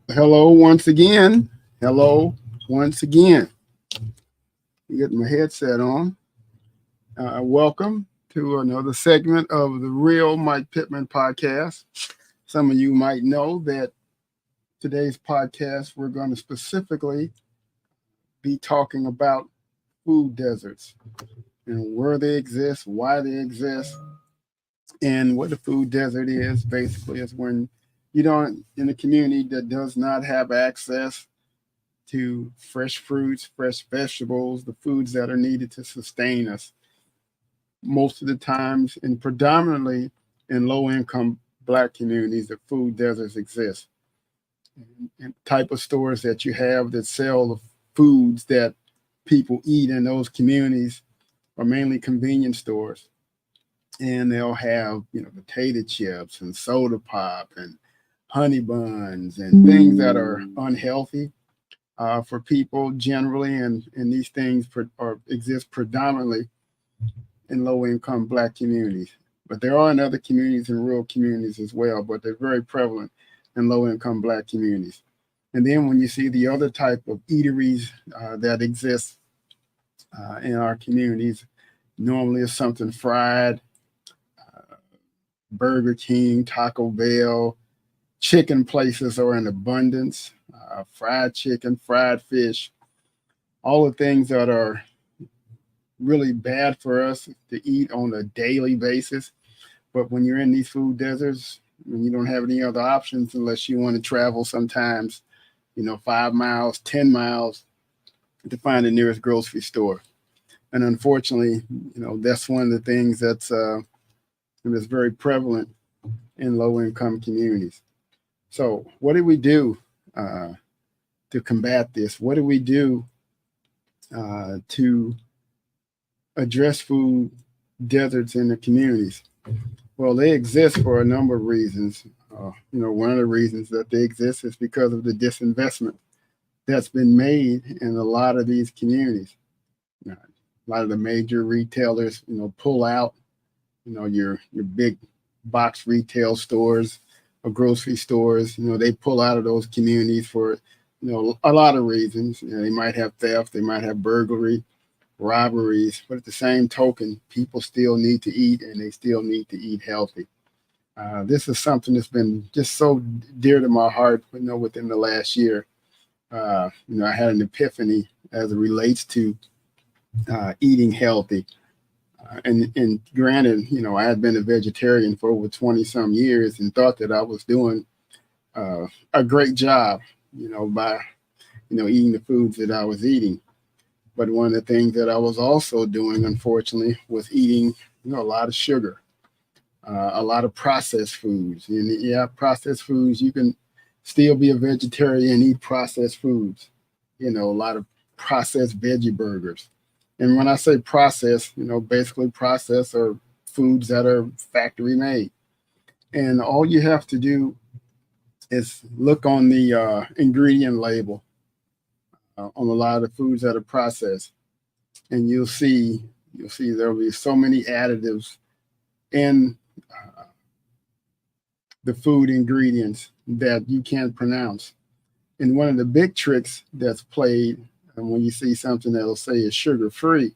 Hello once again. Hello once again. Get my headset on. Welcome to another segment of the Real Mike Pittman podcast. Some of you might know that today's podcast we're going to specifically be talking about food deserts and where they exist, why they exist, and what the food desert is. Basically, is when you don't in a community that does not have access to fresh fruits, fresh vegetables, the foods that are needed to sustain us. Most of the times, and predominantly in low income Black communities, the food deserts exist. And type of stores that you have that sell the foods that people eat in those communities are mainly convenience stores. And they'll have, potato chips and soda pop and honey buns and things that are unhealthy for people generally, and these things exist predominantly in low income Black communities. But there are in other communities and rural communities as well, but they're very prevalent in low income Black communities. And then when you see the other type of eateries that exist in our communities, normally it's something fried, Burger King, Taco Bell, chicken places are in abundance, fried chicken, fried fish, all the things that are really bad for us to eat on a daily basis. But when you're in these food deserts, when you don't have any other options unless you want to travel sometimes, 5 miles, 10 miles to find the nearest grocery store. And unfortunately, that's one of the things that's very prevalent in low income communities. So, what do we do to combat this? What do we do to address food deserts in the communities? Well, they exist for a number of reasons. One of the reasons that they exist is because of the disinvestment that's been made in a lot of these communities. A lot of the major retailers, pull out. Your big box retail stores or grocery stores. They pull out of those communities for a lot of reasons. They might have theft, they might have burglary, robberies, but at the same token, people still need to eat and they still need to eat healthy. This is something that's been just so dear to my heart, within the last year. I had an epiphany as it relates to eating healthy. And granted, I had been a vegetarian for over 20 some years and thought that I was doing a great job, by, eating the foods that I was eating. But one of the things that I was also doing, unfortunately, was eating, a lot of sugar, a lot of processed foods. And yeah, processed foods, you can still be a vegetarian and eat processed foods, a lot of processed veggie burgers. And when I say processed, basically processed are foods that are factory made. And all you have to do is look on the ingredient label on a lot of the foods that are processed, and you'll see there'll be so many additives in the food ingredients that you can't pronounce. And one of the big tricks that's played, and when you see something that'll say it's sugar free,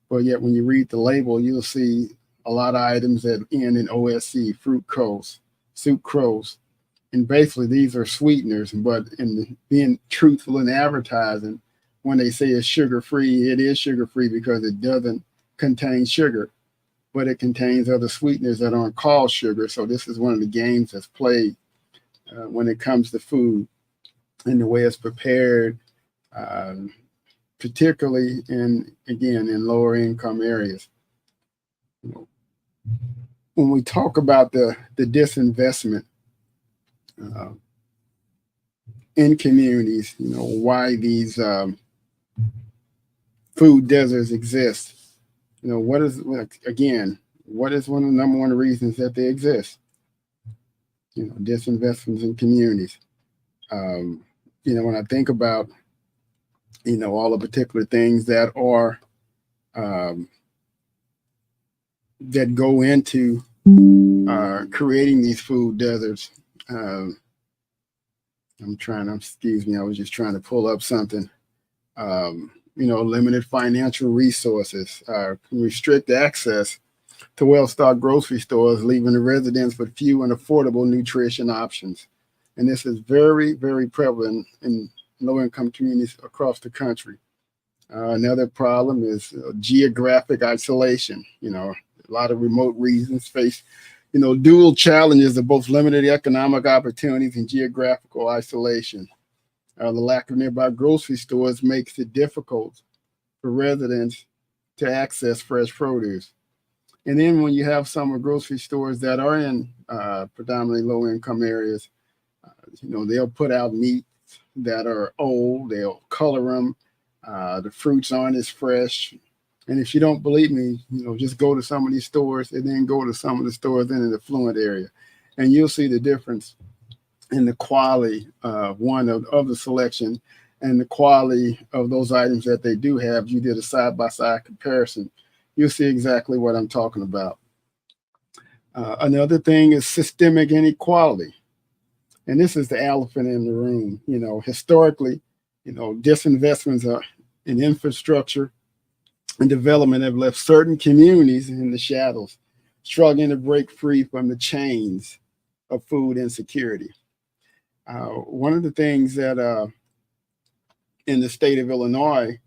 but yet when you read the label, you'll see a lot of items that end in OSC, fructose, sucrose, and basically these are sweeteners. But in being truthful in advertising, when they say it's sugar free, it is sugar free because it doesn't contain sugar, but it contains other sweeteners that aren't called sugar. So this is one of the games that's played when it comes to food and the way it's prepared, uh, particularly in lower income areas. You know, when we talk about the disinvestment uh, in communities, why these food deserts exist. What is again? What is one of the number one reasons that they exist? Disinvestments in communities. Um, when I think about all the particular things that are um, that go into creating these food deserts. Um, excuse me, I was just trying to pull up something. Limited financial resources can restrict access to well-stocked grocery stores, leaving the residents with few and affordable nutrition options. And this is very, very prevalent in low-income communities across the country. Another problem is geographic isolation. A lot of remote regions face, dual challenges of both limited economic opportunities and geographical isolation. The lack of nearby grocery stores makes it difficult for residents to access fresh produce. And then when you have some grocery stores that are in predominantly low income areas, they'll put out meats that are old, they'll color them, the fruits aren't as fresh. And if you don't believe me, just go to some of these stores and then go to some of the stores in an affluent area. And you'll see the difference in the quality of the selection and the quality of those items that they do have. You did a side-by-side comparison. You'll see exactly what I'm talking about. Another thing is systemic inequality. And this is the elephant in the room. Historically, disinvestments in infrastructure and development have left certain communities in the shadows, struggling to break free from the chains of food insecurity. One of the things that in the state of Illinois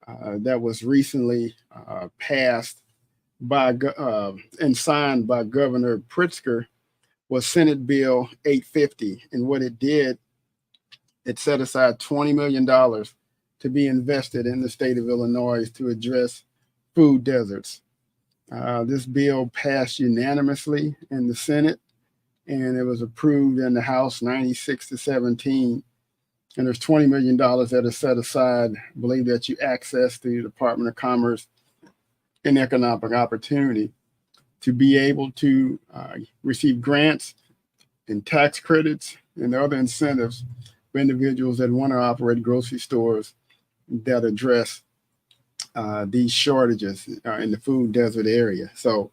that was recently passed by and signed by Governor Pritzker was Senate Bill 850. And what it did, it set aside $20 million to be invested in the state of Illinois to address food deserts. This bill passed unanimously in the Senate, and it was approved in the House 96-17. And there's $20 million that is set aside, I believe, that you access through the Department of Commerce and Economic Opportunity to be able to receive grants and tax credits and other incentives for individuals that want to operate grocery stores that address these shortages in the food desert area. So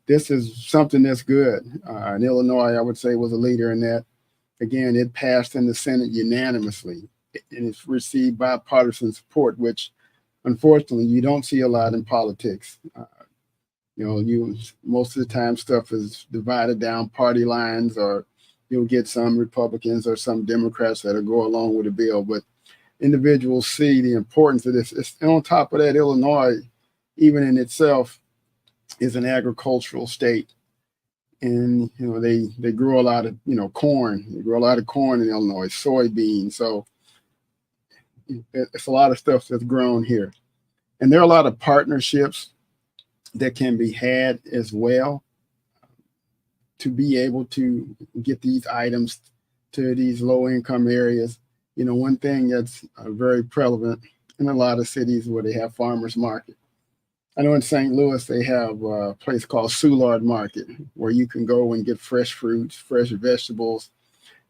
this is something that's good. And Illinois, I would say, was a leader in that. Again, it passed in the Senate unanimously, and it's received bipartisan support, which unfortunately you don't see a lot in politics. Most of the time stuff is divided down party lines, or you'll get some Republicans or some Democrats that'll go along with the bill. But individuals see the importance of this. And on top of that, Illinois, even in itself, is an agricultural state. And they grow a lot of corn. They grow a lot of corn in Illinois, soybeans. So it's a lot of stuff that's grown here. And there are a lot of partnerships that can be had as well to be able to get these items to these low income areas. One thing that's very prevalent in a lot of cities where they have farmers market. I know in St. Louis, they have a place called Soulard Market where you can go and get fresh fruits, fresh vegetables.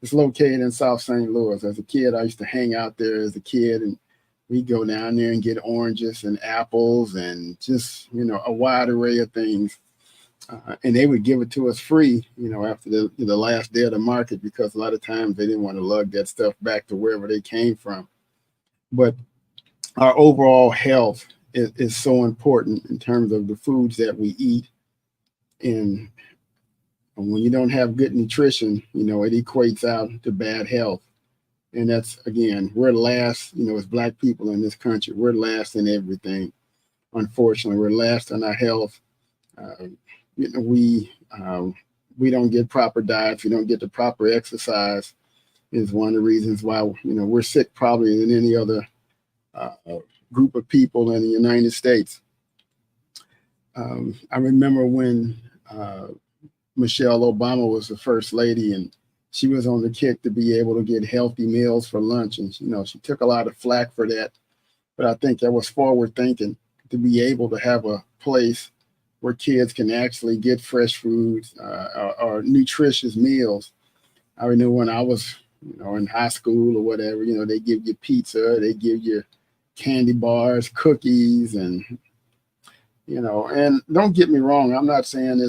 It's located in South St. Louis. As a kid, I used to hang out there as a kid, and we'd go down there and get oranges and apples and just, a wide array of things. And they would give it to us free, after the last day of the market, because a lot of times they didn't want to lug that stuff back to wherever they came from. But our overall health is so important in terms of the foods that we eat. And when you don't have good nutrition, it equates out to bad health. And that's, again, we're last, as Black people in this country, we're last in everything. Unfortunately, we're last in our health. We don't get proper diets. We don't get the proper exercise. Is one of the reasons why, we're sick probably than any other group of people in the United States. I remember when Michelle Obama was the first lady, and she was on the kick to be able to get healthy meals for lunch. And, she took a lot of flack for that. But I think that was forward thinking, to be able to have a place where kids can actually get fresh foods or nutritious meals. I remember when I was, in high school or whatever, they give you pizza, they give you candy bars, cookies, and, and don't get me wrong, I'm not saying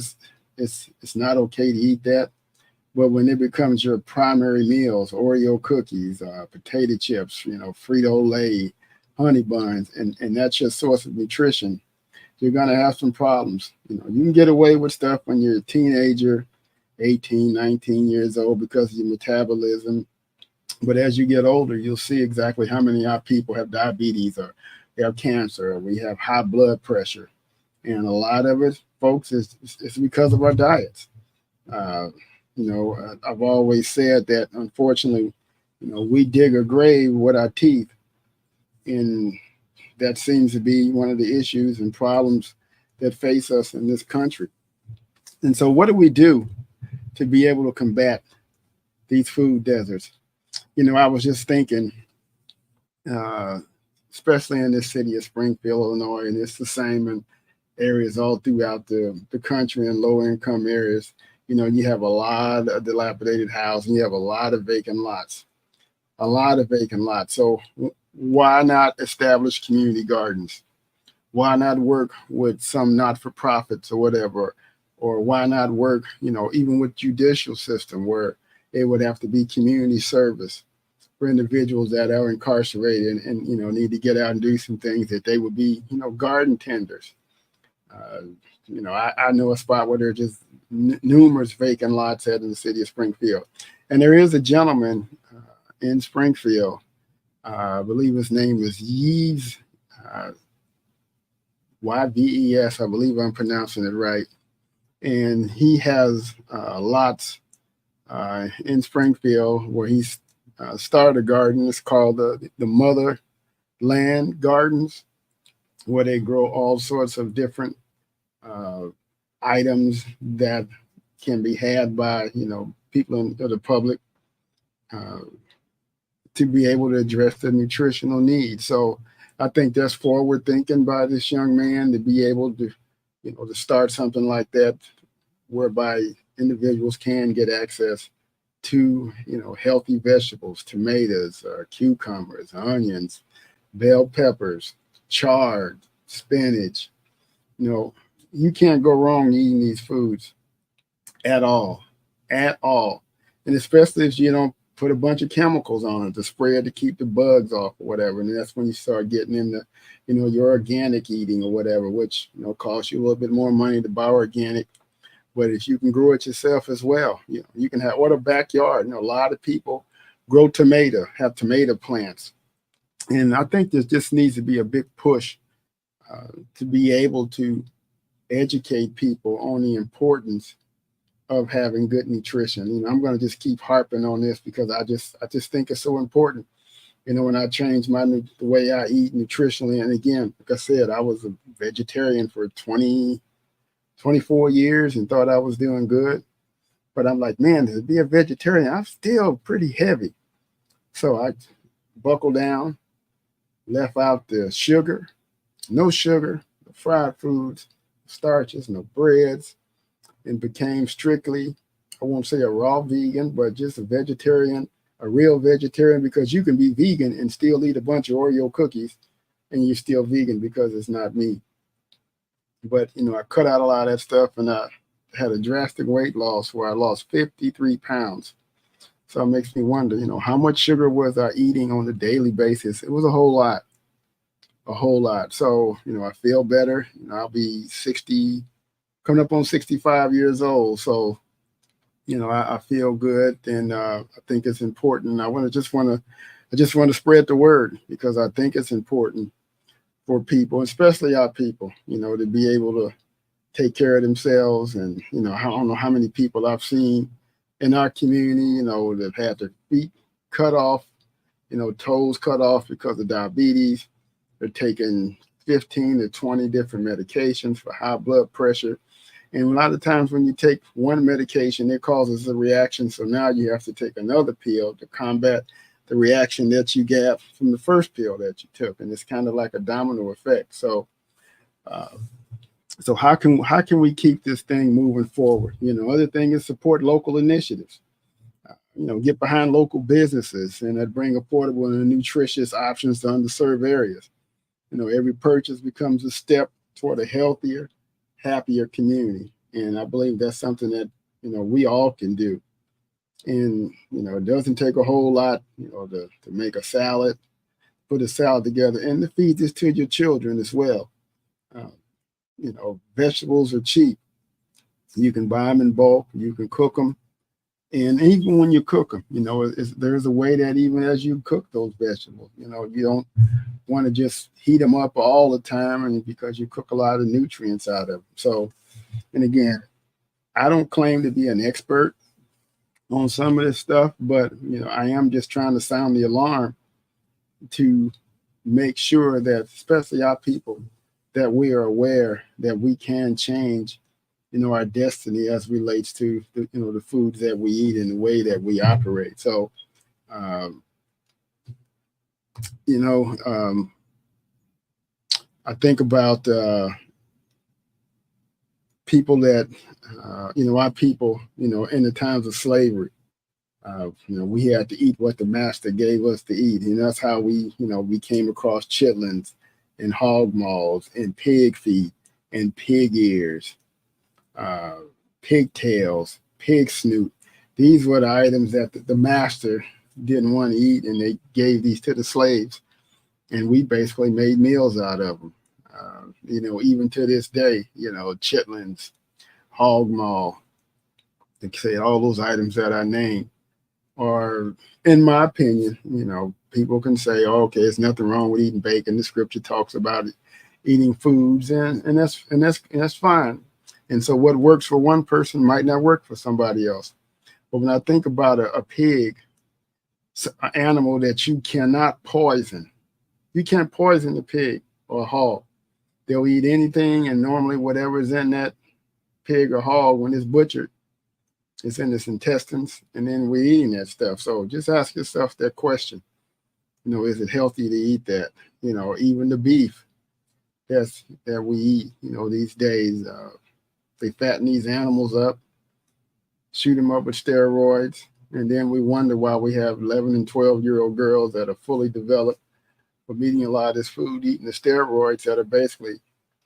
it's not okay to eat that, But when it becomes your primary meals, Oreo cookies, potato chips, Frito-Lay, honey buns, and that's your source of nutrition, you're going to have some problems. You can get away with stuff when you're a teenager, 18, 19 years old because of your metabolism. But as you get older, you'll see exactly how many of our people have diabetes or they have cancer or we have high blood pressure. And a lot of it, folks, is because of our diets. Uh, I've always said that unfortunately, we dig a grave with our teeth. And that seems to be one of the issues and problems that face us in this country. And so, what do we do to be able to combat these food deserts? I was just thinking, uh, especially in this city of Springfield, Illinois, and it's the same in areas all throughout the country and low income areas. You have a lot of dilapidated housing, you have a lot of vacant lots, a lot of vacant lots. So, why not establish community gardens? Why not work with some not for profits or whatever? Or why not work, even with judicial system where it would have to be community service for individuals that are incarcerated and need to get out and do some things that they would be, garden tenders. Uh, I know a spot where there are just numerous vacant lots in the city of Springfield. And there is a gentleman in Springfield, I believe his name is Yves, uh, Yves, I believe I'm pronouncing it right. And he has lots in Springfield where he's started a garden. It's called the Motherland Gardens, where they grow all sorts of different uh, items that can be had by people in the public uh, to be able to address the nutritional needs. So I think that's forward thinking by this young man to be able to to start something like that, whereby individuals can get access to healthy vegetables, tomatoes, cucumbers, onions, bell peppers, chard, spinach. You know, you can't go wrong eating these foods at all, at all. And especially if you don't put a bunch of chemicals on it to spray it to keep the bugs off or whatever. And that's when you start getting into, your organic eating or whatever, which, costs you a little bit more money to buy organic. But if you can grow it yourself as well, you can have what a backyard. A lot of people grow have tomato plants. And I think there just needs to be a big push to be able to educate people on the importance of having good nutrition. I'm going to just keep harping on this because I just think it's so important. When I changed the way I eat nutritionally, and again, like I said, I was a vegetarian for 24 years and thought I was doing good. But I'm like, man, to be a vegetarian, I'm still pretty heavy. So I buckled down, left out the sugar, no sugar, the fried foods, starches, no breads, and became strictly, I won't say a raw vegan, but just a vegetarian, a real vegetarian, because you can be vegan and still eat a bunch of Oreo cookies and you're still vegan because it's not meat. But, I cut out a lot of that stuff and I had a drastic weight loss where I lost 53 pounds. So it makes me wonder, how much sugar was I eating on a daily basis? It was a whole lot, a whole lot. So, I feel better. I'll be 60, coming up on 65 years old. So, I feel good, and I think it's important. I just want to spread the word because I think it's important for people, especially our people, to be able to take care of themselves. And, I don't know how many people I've seen in our community, that have had their feet cut off, toes cut off because of diabetes. They're taking 15 to 20 different medications for high blood pressure. And a lot of times when you take one medication, it causes a reaction. So now you have to take another pill to combat the reaction that you got from the first pill that you took. And it's kind of like a domino effect. So, how can we keep this thing moving forward? Other thing is support local initiatives. Get behind local businesses and that bring affordable and nutritious options to underserved areas. Every purchase becomes a step toward a healthier, happier community. And I believe that's something that, we all can do. And, it doesn't take a whole lot, to make a salad, put a salad together, and to feed this to your children as well. Uh, Vegetables are cheap. You can buy them in bulk. You can cook them. And even when you cook them, there's a way that even as you cook those vegetables, you don't want to just heat them up all the time, and because you cook a lot of nutrients out of them. So, and again, I don't claim to be an expert on some of this stuff, but I am just trying to sound the alarm to make sure that, especially our people, that we are aware that we can change, our destiny as relates to the foods that we eat and the way that we operate. So, um, you know, um, I think about people that, our people, in the times of slavery. We had to eat what the master gave us to eat. And that's how we came across chitlins and hog maws and pig feet and pig ears, uh, pigtails, pig snoot. These were the items that the master didn't want to eat, and they gave these to the slaves. And we basically made meals out of them. Even to this day, chitlins, hog maw, like I say, all those items that I named are, in my opinion, people can say, oh, okay, there's nothing wrong with eating bacon. The scripture talks about it, eating foods, and that's fine. And so what works for one person might not work for somebody else. But when I think about a pig, an animal that you cannot poison, you can't poison the pig or a hog. They'll eat anything, and normally whatever is in that pig or hog, when it's butchered, it's in its intestines, and then we're eating that stuff. So just ask yourself that question. Is it healthy to eat that? Even the beef that we eat, these days, they fatten these animals up, shoot them up with steroids, and then we wonder why we have 11 and 12-year-old girls that are fully developed from eating a lot of this food, eating the steroids that are basically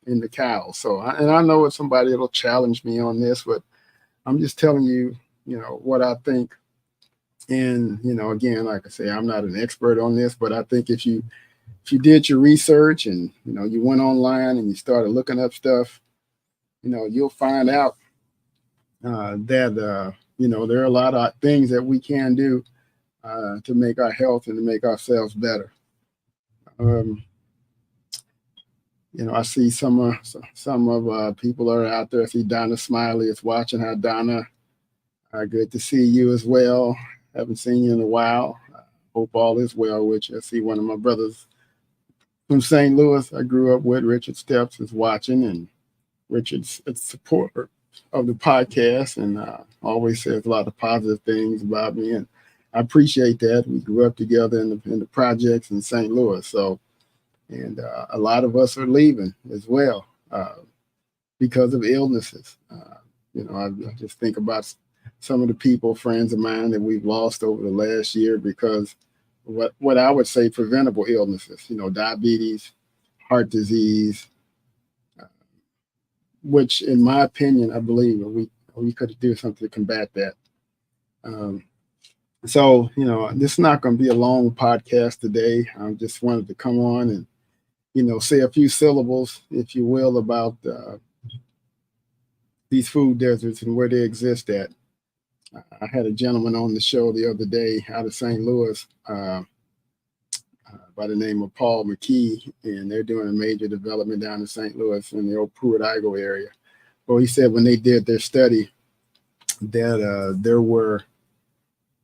in the cows. So, and I know it's somebody that'll challenge me on this, but I'm just telling you, what I think. And, again, like I say, I'm not an expert on this, but I think if you did your research and, you went online and you started looking up stuff, you'll find out that, there are a lot of things that we can do to make our health and to make ourselves better. Um, I see some of people are out there. I see Donna Smiley is watching. Hi, Donna. Good to see you as well. Haven't seen you in a while. Hope all is well with you. I see one of my brothers from St. Louis I grew up with, Richard Steps, is watching, and Richard's a supporter of the podcast and always says a lot of positive things about me, and I appreciate that. We grew up together in the projects in St. Louis, so and a lot of us are leaving as well because of illnesses. I just think about some of the people, friends of mine, that we've lost over the last year because what I would say preventable illnesses, diabetes, heart disease, which in my opinion, I believe we could do something to combat that. Um, so, this is not going to be a long podcast today. I just wanted to come on and, say a few syllables, if you will, about these food deserts and where they exist at. I had a gentleman on the show the other day out of St. Louis by the name of Paul McKee, and they're doing a major development down in St. Louis in the old Pruitt-Igoe area. Well, he said when they did their study that there were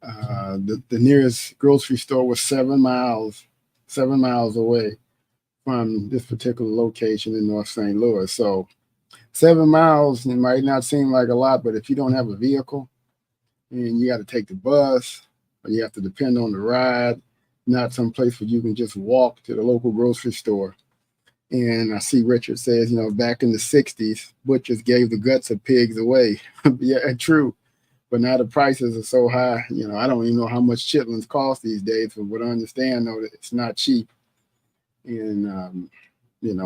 the nearest grocery store was 7 miles away from this particular location in North St. Louis. So 7 miles, it might not seem like a lot, but if you don't have a vehicle and you got to take the bus or you have to depend on the ride, not some place where you can just walk to the local grocery store. And I see Richard says, back in the 60s, butchers gave the guts of pigs away. Yeah, true. But now the prices are so high, I don't even know how much chitlins cost these days, but I understand, though, that it's not cheap. And,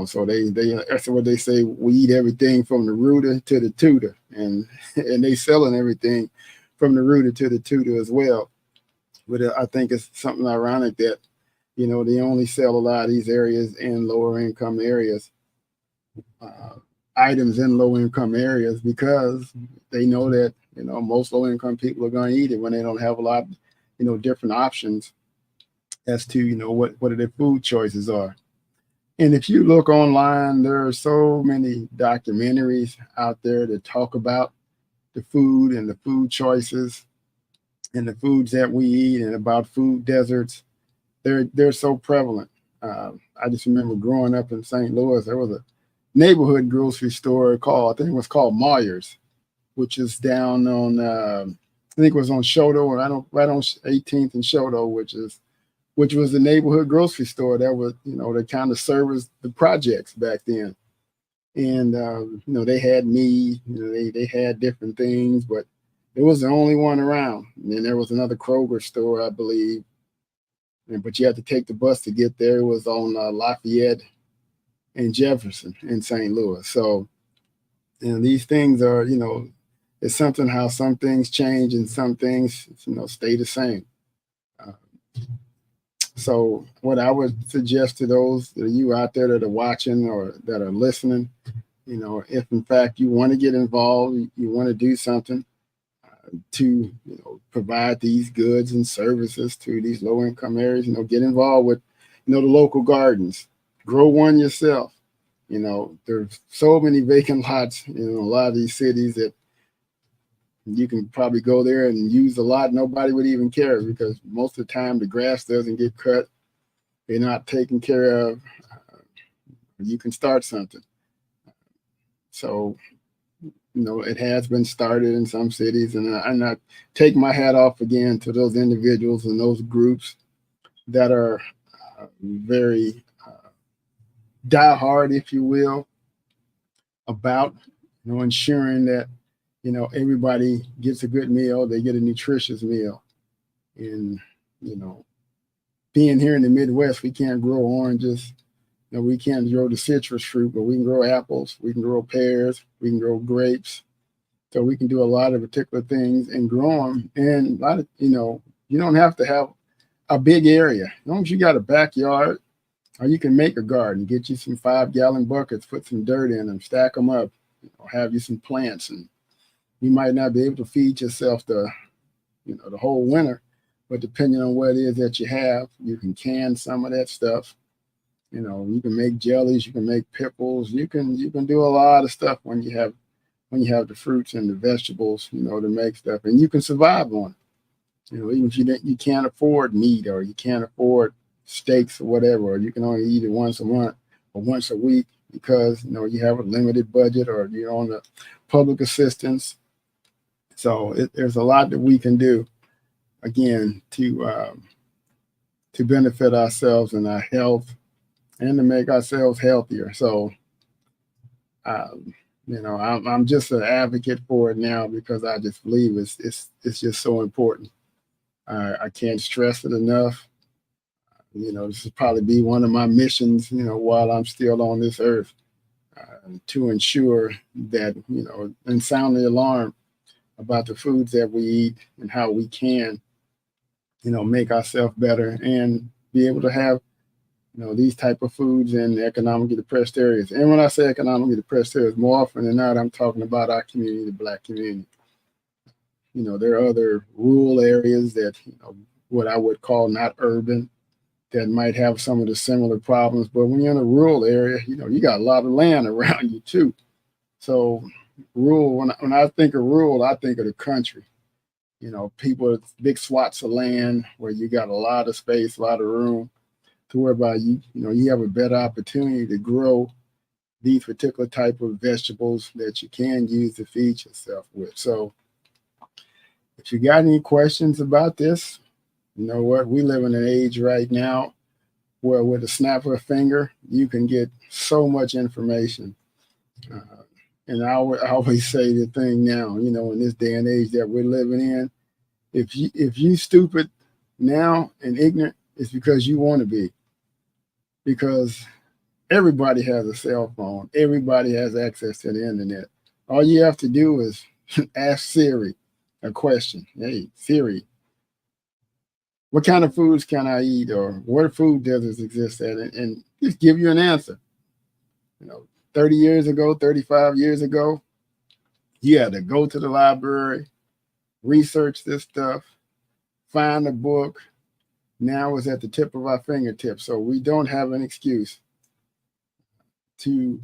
so that's what they say. We eat everything from the rooter to the tutor, and they selling everything from the rooter to the tutor as well. But I think it's something ironic that, they only sell a lot of these areas in lower income areas, items in low income areas, because they know that, most low income people are going to eat it when they don't have a lot, different options as to, what their food choices are. And if you look online, there are so many documentaries out there that talk about the food and the food choices and the foods that we eat, and about food deserts. They're so prevalent. I just remember growing up in St. Louis, there was a neighborhood grocery store called, I think it was called Myers, which is down on, I think it was on Shoto, or right on 18th and Shoto, which was the neighborhood grocery store that was, that kind of serviced the projects back then. And, they had meat, they had different things, but it was the only one around. And then there was another Kroger store, I believe. But you had to take the bus to get there. It was on Lafayette and Jefferson in St. Louis. So, these things are, it's something how some things change and some things, stay the same. So what I would suggest to those of you out there that are watching or that are listening, if in fact you want to get involved, you want to do something to, provide these goods and services to these low income areas, get involved with, the local gardens, grow one yourself. There's so many vacant lots in a lot of these cities that you can probably go there and use a lot. Nobody would even care, because most of the time the grass doesn't get cut. They're not taken care of. You can start something. So, it has been started in some cities, and I take my hat off again to those individuals and those groups that are very diehard, if you will, about, ensuring that, everybody gets a good meal, they get a nutritious meal. And, being here in the Midwest, we can't grow oranges. We can't grow the citrus fruit, but we can grow apples, we can grow pears, we can grow grapes. So we can do a lot of particular things and grow them. And a lot of, you don't have to have a big area. As long as you got a backyard, or you can make a garden, get you some 5-gallon buckets, put some dirt in them, stack them up, have you some plants. And you might not be able to feed yourself the whole winter, but depending on what it is that you have, you can can some of that stuff. You can make jellies, you can make pickles, you can do a lot of stuff when you have the fruits and the vegetables, to make stuff, and you can survive on it. Even if you can't afford meat, or you can't afford steaks or whatever, or you can only eat it once a month or once a week because you have a limited budget, or you're on the public assistance. So there's a lot that we can do, again, to benefit ourselves and our health, and to make ourselves healthier. So, I'm just an advocate for it now, because I just believe it's just so important. I can't stress it enough. This will probably be one of my missions, while I'm still on this earth, to ensure that, and sound the alarm about the foods that we eat and how we can, make ourselves better and be able to have, these type of foods in economically depressed areas. And when I say economically depressed areas, more often than not, I'm talking about our community, the Black community. There are other rural areas that, what I would call not urban, that might have some of the similar problems. But when you're in a rural area, you got a lot of land around you too. So rural, when I think of rural, I think of the country. People, big swaths of land where you got a lot of space, a lot of room, to whereby you have a better opportunity to grow these particular type of vegetables that you can use to feed yourself with. So if you got any questions about this, you know what, we live in an age right now where with a snap of a finger, you can get so much information. And I always say the thing now, in this day and age that we're living in, if you stupid now and ignorant, it's because you want to be. Because everybody has a cell phone. Everybody has access to the internet. All you have to do is ask Siri. a question. Hey, Siri, what kind of foods can I eat, or where food deserts exist at, and just give you an answer. 30 years ago, 35 years ago, you had to go to the library, research this stuff, find a book. Now it's at the tip of our fingertips. So we don't have an excuse to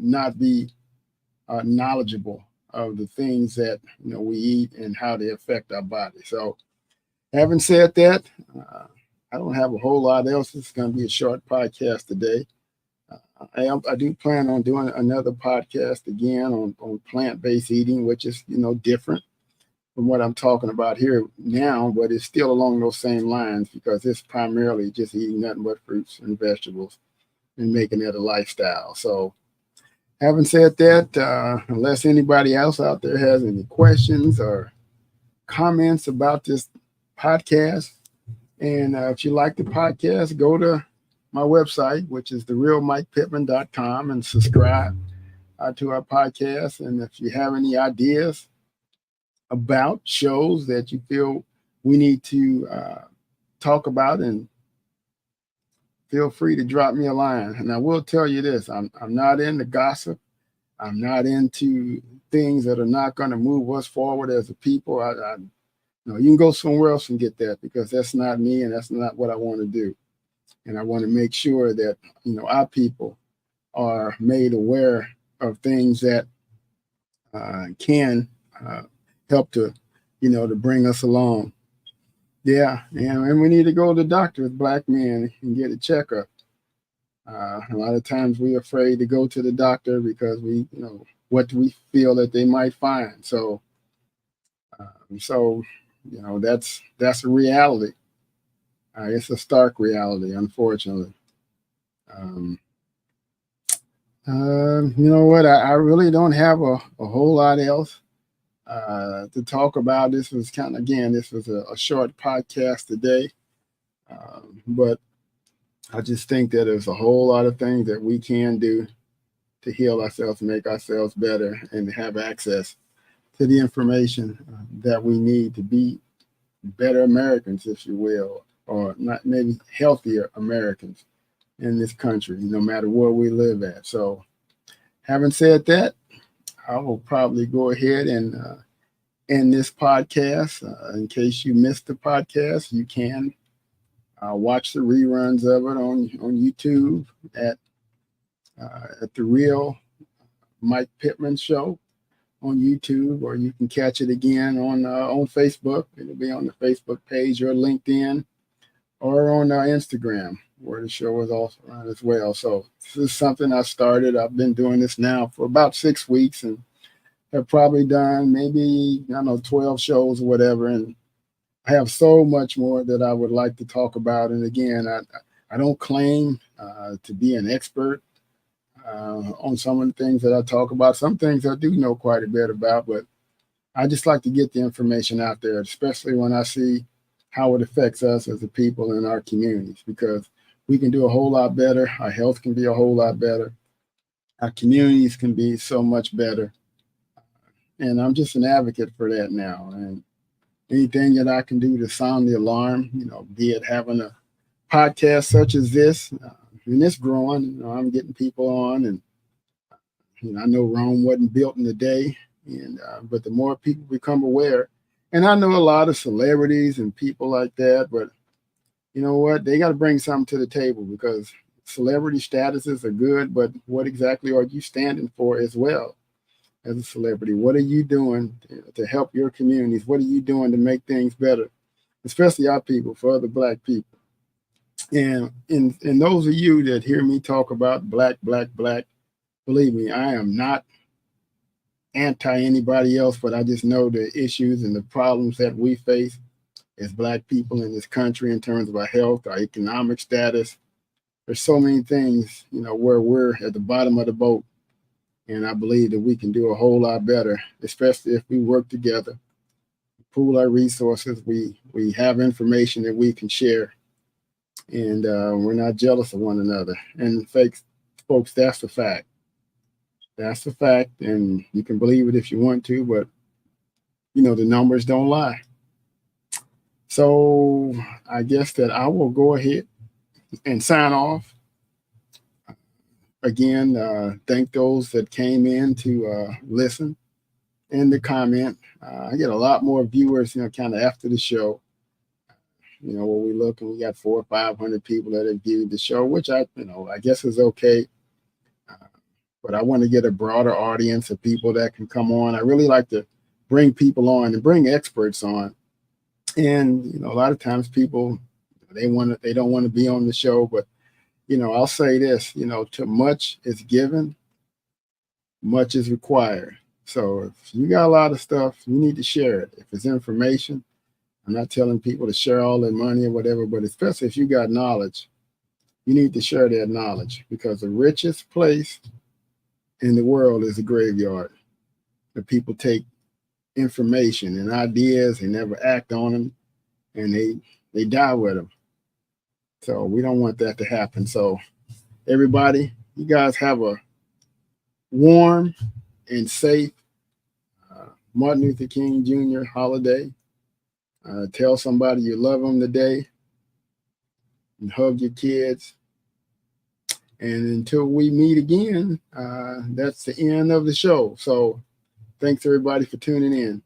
not be knowledgeable of the things that we eat and how they affect our body. So having said that, I don't have a whole lot else. It's going to be a short podcast today. I do plan on doing another podcast again on plant-based eating, which is different from what I'm talking about here now, but it's still along those same lines because it's primarily just eating nothing but fruits and vegetables and making it a lifestyle. So having said that, unless anybody else out there has any questions or comments about this podcast, and if you like the podcast, go to my website, which is therealmikepittman.com, and subscribe to our podcast. And if you have any ideas about shows that you feel we need to talk about, and feel free to drop me a line. And I will tell you this, I'm not into gossip. I'm not into things that are not going to move us forward as a people. You can go somewhere else and get that, because that's not me and that's not what I want to do. And I want to make sure that, our people are made aware of things that can help to, to bring us along. Yeah, and we need to go to the doctor as Black men and get a checkup. A lot of times we're afraid to go to the doctor because what do we feel that they might find? So that's a reality. It's a stark reality, unfortunately. You know what? I really don't have a whole lot else to talk about. This was a short podcast today. But I just think that there's a whole lot of things that we can do to heal ourselves, make ourselves better, and have access to the information that we need to be better Americans, if you will, or not, maybe healthier Americans in this country, no matter where we live at. So having said that, I will probably go ahead and end this podcast. In case you missed the podcast, you can watch the reruns of it on YouTube at the Real Mike Pittman Show on YouTube, or you can catch it again on Facebook. It'll be on the Facebook page or LinkedIn, or on Instagram, where the show is also on as well. So this is something I started. I've been doing this now for about 6 weeks, and have probably done maybe 12 shows or whatever. And I have so much more that I would like to talk about. And again, I don't claim to be an expert on some of the things that I talk about. Some things I do know quite a bit about, but I just like to get the information out there, especially when I see how it affects us as a people in our communities, because we can do a whole lot better. Our health can be a whole lot better. Our communities can be so much better. And I'm just an advocate for that now. And anything that I can do to sound the alarm, be it having a podcast such as this, and it's growing. I'm getting people on, and I know Rome wasn't built in a day, and but the more people become aware, and I know a lot of celebrities and people like that, but you know what? They got to bring something to the table, because celebrity statuses are good, but what exactly are you standing for as well as a celebrity? What are you doing to help your communities? What are you doing to make things better, especially our people, for other Black people? And those of you that hear me talk about black, believe me, I am not anti anybody else, but I just know the issues and the problems that we face as Black people in this country in terms of our health, our economic status. There's so many things, where we're at the bottom of the boat. And I believe that we can do a whole lot better, especially if we work together, pool our resources. We have information that we can share, and we're not jealous of one another. And folks, that's the fact. That's the fact, and you can believe it if you want to, but the numbers don't lie. So I guess that I will go ahead and sign off. Again, thank those that came in to listen and to comment. I get a lot more viewers, kind of after the show. When we look and we got 400 or 500 people that have viewed the show, which I guess is okay. But I want to get a broader audience of people that can come on. I really like to bring people on and bring experts on. And, a lot of times people, they don't want to be on the show, but, I'll say this, too much is given, much is required. So if you got a lot of stuff, you need to share it. If it's information, I'm not telling people to share all their money or whatever, but especially if you got knowledge, you need to share that knowledge, because the richest place in the world is a graveyard. The people take information and ideas, they never act on them, and they die with them. So we don't want that to happen. So everybody, you guys have a warm and safe Martin Luther King Jr. holiday. Tell somebody you love them today, and hug your kids. And until we meet again, that's the end of the show. So thanks everybody for tuning in.